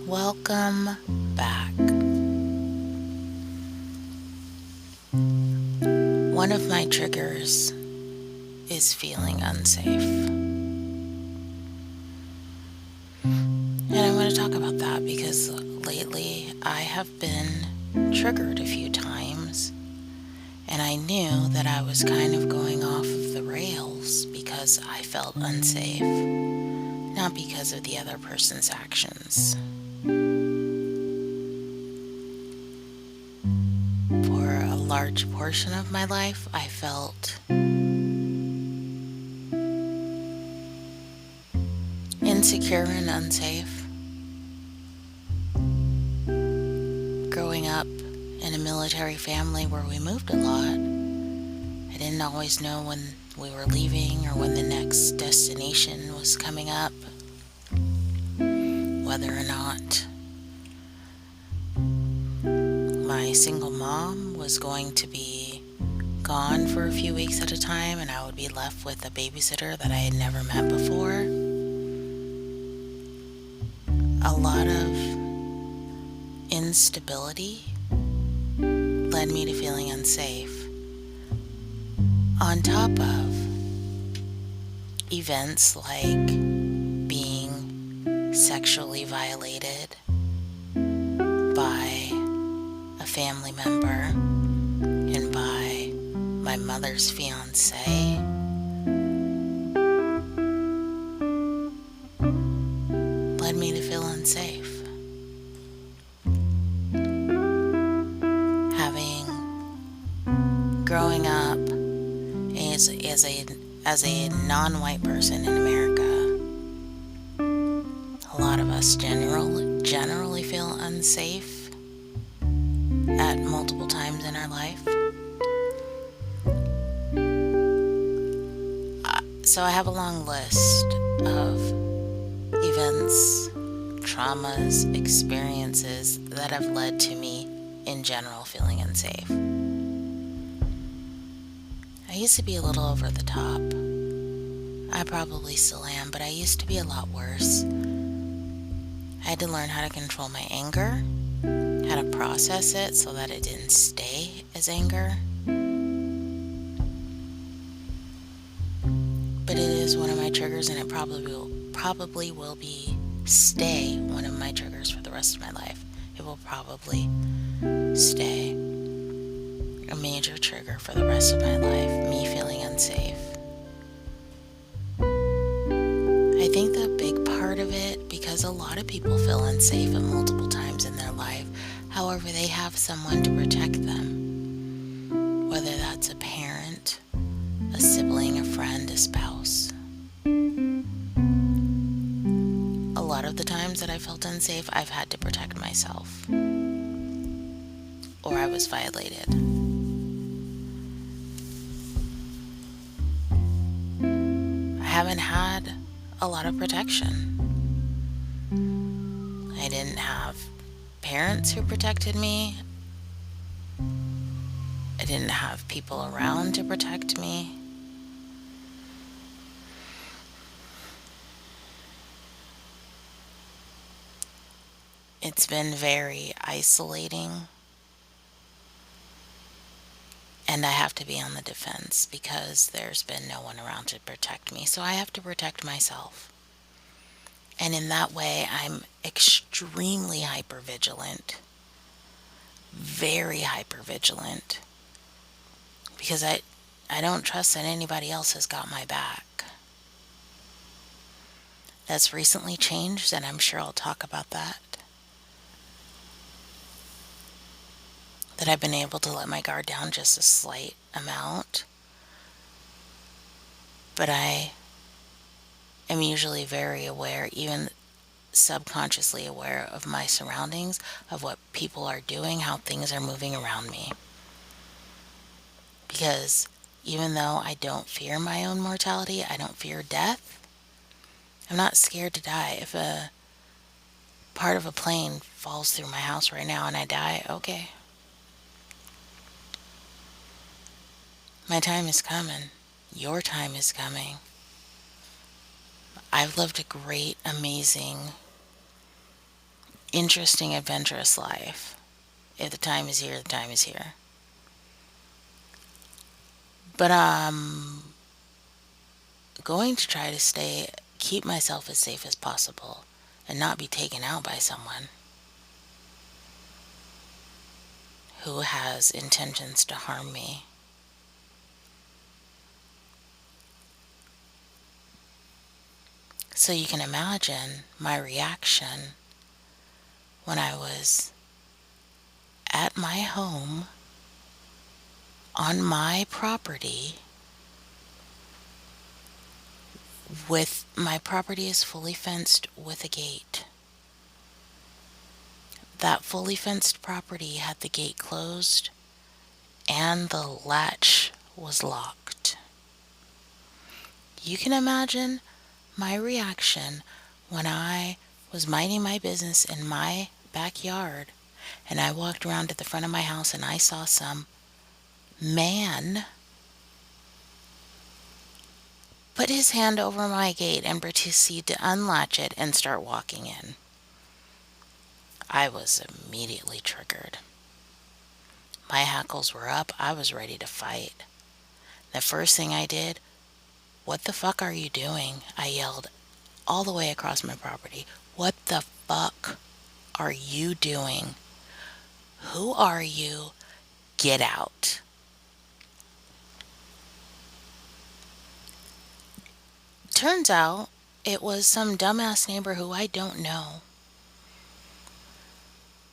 Welcome back. One of my triggers is feeling unsafe. And I want to talk about that because lately I have been triggered a few times, and I knew that I was kind of going off of the rails because I felt unsafe, not because of the other person's actions. For a large portion of my life, I felt insecure and unsafe. Growing up in a military family where we moved a lot, I didn't always know when we were leaving or when the next destination was coming up, whether or not my single mom was going to be gone for a few weeks at a time and I would be left with a babysitter that I had never met before. A lot of instability led me to feeling unsafe, on top of events like being sexually violated by a family member and by my mother's fiance. Led me to feel unsafe. Having growing up as a non-white person in America, a lot of us generally feel unsafe at multiple times in our life. So I have a long list of events, traumas, experiences that have led to me in general feeling unsafe. I used to be a little over the top. I probably still am, but I used to be a lot worse. I had to learn how to control my anger, how to process it so that it didn't stay as anger. But it is one of my triggers, and it probably will be stay one of my triggers for the rest of my life. It will probably stay a major trigger for the rest of my life, me feeling unsafe. I think the big part of it, because a lot of people feel unsafe at multiple times in their life, however, they have someone to protect them, whether that's a parent, a sibling, a friend, a spouse. A lot of the times that I felt unsafe, I've had to protect myself, or I was violated. I haven't had a lot of protection. I didn't have parents who protected me. I didn't have people around to protect me. It's been very isolating, and I have to be on the defense because there's been no one around to protect me, so I have to protect myself. And in that way, I'm extremely hypervigilant, very hypervigilant, because I don't trust that anybody else has got my back. That's recently changed, and I'm sure I'll talk about that. That I've been able to let my guard down just a slight amount. But I am usually very aware, even subconsciously aware of my surroundings, of what people are doing, how things are moving around me. Because even though I don't fear my own mortality, I don't fear death, I'm not scared to die. If a part of a plane falls through my house right now and I die, okay. My time is coming. Your time is coming. I've lived a great, amazing, interesting, adventurous life. If the time is here, the time is here. But I'm going to try to keep myself as safe as possible and not be taken out by someone who has intentions to harm me. So you can imagine my reaction when I was at my home on my property with my property is fully fenced with a gate. That fully fenced property had the gate closed and the latch was locked. You can imagine my reaction when I was minding my business in my backyard and I walked around to the front of my house and I saw some man put his hand over my gate and proceed to unlatch it and start walking in. I was immediately triggered. My hackles were up. I was ready to fight. The first thing I did, "What the fuck are you doing?" I yelled all the way across my property. "What the fuck are you doing? Who are you? Get out." Turns out it was some dumbass neighbor who I don't know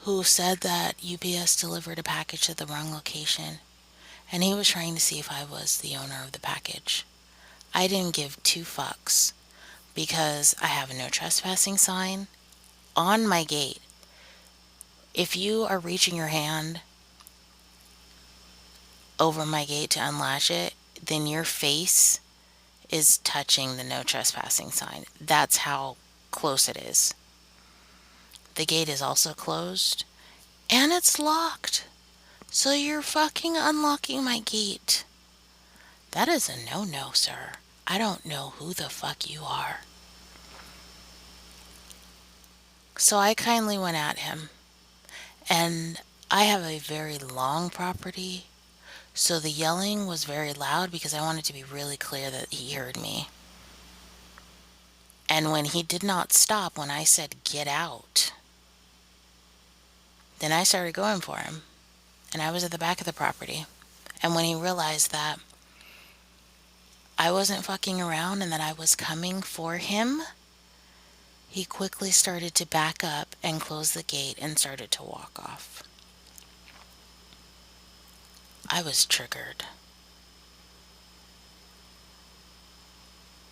who said that UPS delivered a package to the wrong location and he was trying to see if I was the owner of the package. I didn't give two fucks because I have a no trespassing sign on my gate. If you are reaching your hand over my gate to unlatch it, then your face is touching the no trespassing sign. That's how close it is. The gate is also closed and it's locked. So you're fucking unlocking my gate. That is a no-no, sir. I don't know who the fuck you are. So I kindly went at him. And I have a very long property, so the yelling was very loud because I wanted to be really clear that he heard me. And when he did not stop when I said, "Get out," then I started going for him. And I was at the back of the property. And when he realized that I wasn't fucking around and that I was coming for him, he quickly started to back up and close the gate and started to walk off. I was triggered.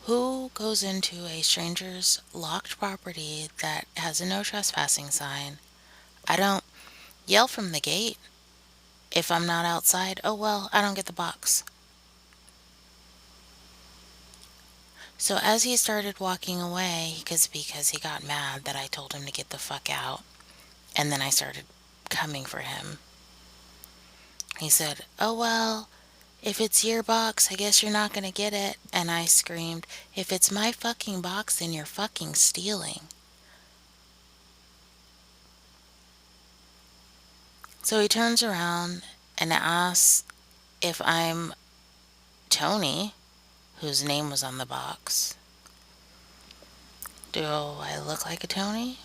Who goes into a stranger's locked property that has a no trespassing sign? I don't yell from the gate. If I'm not outside, oh well, I don't get the box. So as he started walking away, because he got mad that I told him to get the fuck out, and then I started coming for him. He said, "Oh well, if it's your box, I guess you're not gonna get it." And I screamed, "If it's my fucking box, then you're fucking stealing." So he turns around and asks if I'm Tony, whose name was on the box. Do I look like a Tony?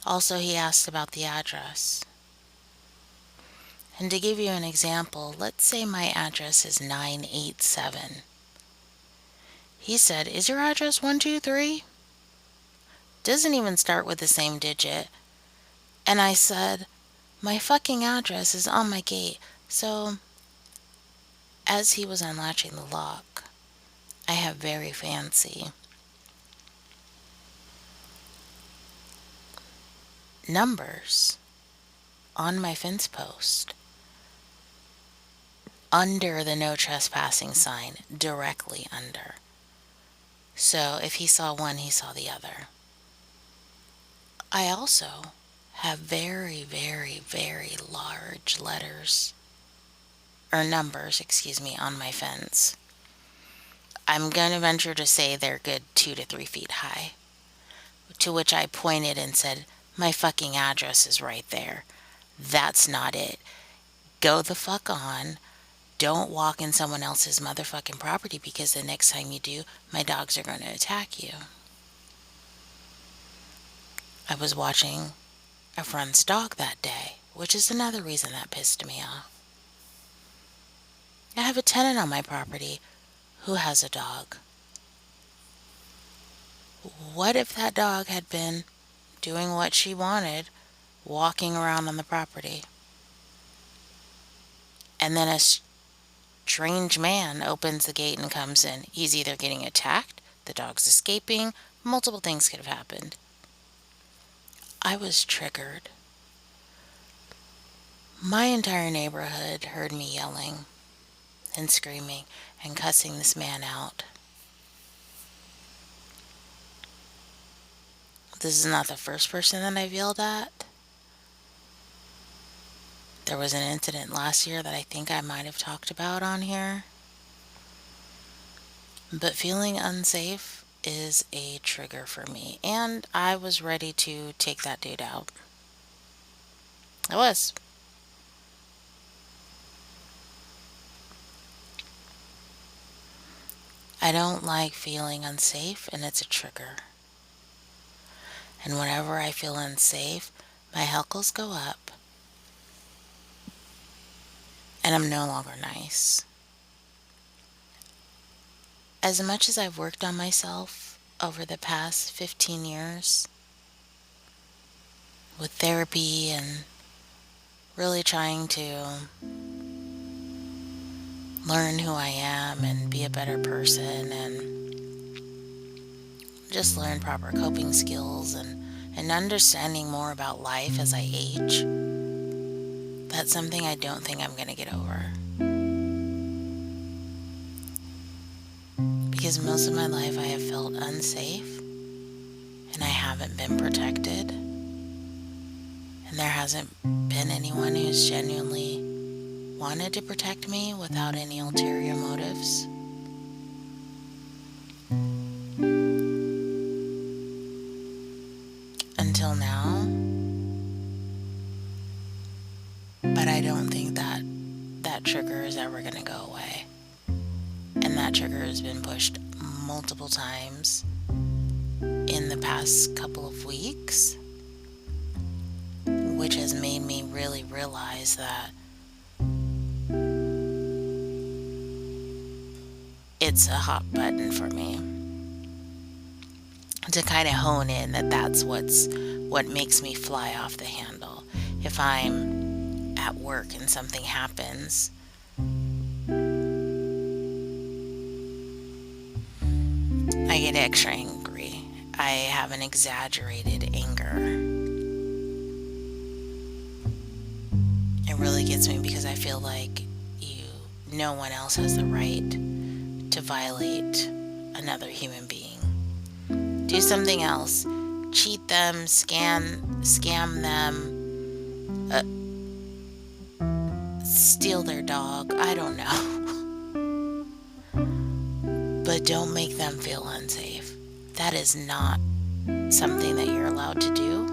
Also, he asked about the address. And to give you an example, let's say my address is 987. He said, "Is your address 123?" Doesn't even start with the same digit. And I said, "My fucking address is on my gate." So, as he was unlatching the lock, I have very fancy numbers on my fence post under the no trespassing sign, directly under. So if he saw one, he saw the other. I also have very, very, very large letters, or numbers, excuse me, on my fence. I'm going to venture to say they're good 2 to 3 feet high. To which I pointed and said, My fucking address is right there. That's not it. Go the fuck on. Don't walk in someone else's motherfucking property, because the next time you do, my dogs are going to attack you. I was watching a friend's dog that day, which is another reason that pissed me off. I have a tenant on my property who has a dog. What if that dog had been doing what she wanted, walking around on the property, and then a strange man opens the gate and comes in? He's either getting attacked, the dog's escaping, multiple things could have happened. I was triggered. My entire neighborhood heard me yelling and screaming and cussing this man out. This is not the first person that I've yelled at. There was an incident last year that I think I might have talked about on here. But feeling unsafe is a trigger for me, and I was ready to take that dude out. I was. I don't like feeling unsafe, and it's a trigger. And whenever I feel unsafe, my hackles go up, and I'm no longer nice. As much as I've worked on myself over the past 15 years with therapy and really trying to learn who I am and be a better person and just learn proper coping skills and understanding more about life as I age, that's something I don't think I'm going to get over. Because most of my life I have felt unsafe and I haven't been protected. And there hasn't been anyone who's genuinely wanted to protect me without any ulterior motives. Until now. But I don't think that trigger is ever going to go away. And that trigger has been pushed multiple times in the past couple of weeks, which has made me really realize that it's a hot button for me to kind of hone in that that's what makes me fly off the handle. If I'm at work and something happens, I get extra angry. I have an exaggerated anger. It really gets me because I feel like no one else has the right to violate another human being. Do something else. Cheat them, scam them, steal their dog. I don't know. But don't make them feel unsafe. That is not something that you're allowed to do,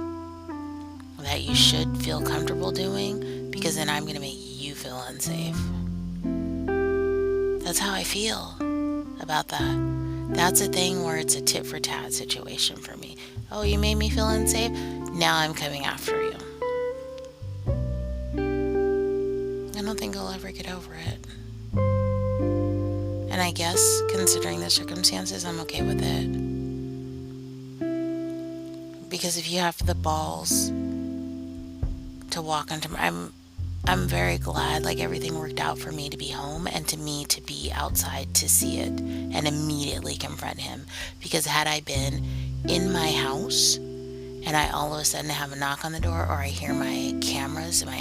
that you should feel comfortable doing, because then I'm going to make you feel unsafe. That's how I feel about that. That's a thing where it's a tit for tat situation for me. Oh, you made me feel unsafe? Now I'm coming after you. I don't think I'll ever get over it. And I guess, considering the circumstances, I'm okay with it. Because if you have the balls to walk into I'm very glad, like, everything worked out for me to be home and to me to be outside to see it and immediately confront him. Because had I been in my house and I all of a sudden have a knock on the door, or I hear my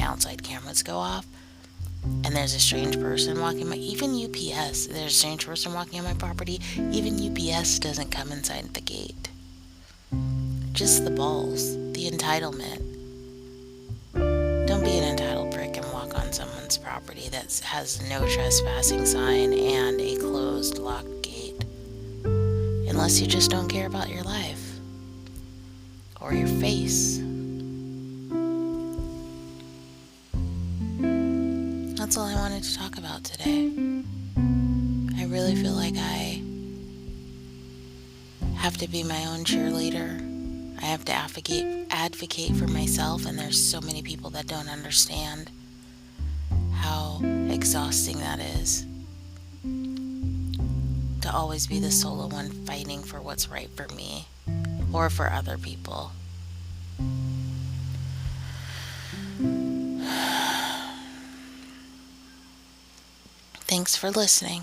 outside cameras go off, and there's a strange person walking even UPS, there's a strange person walking on my property, even UPS doesn't come inside the gate. Just the balls, the entitlement. Don't be an entitled prick and walk on someone's property that has no trespassing sign and a closed, locked gate. Unless you just don't care about your life or your face. that's all I wanted to talk about today. I really feel like I have to be my own cheerleader. I have to advocate for myself, and there's so many people that don't understand how exhausting that is. To always be the solo one fighting for what's right for me or for other people. Thanks for listening.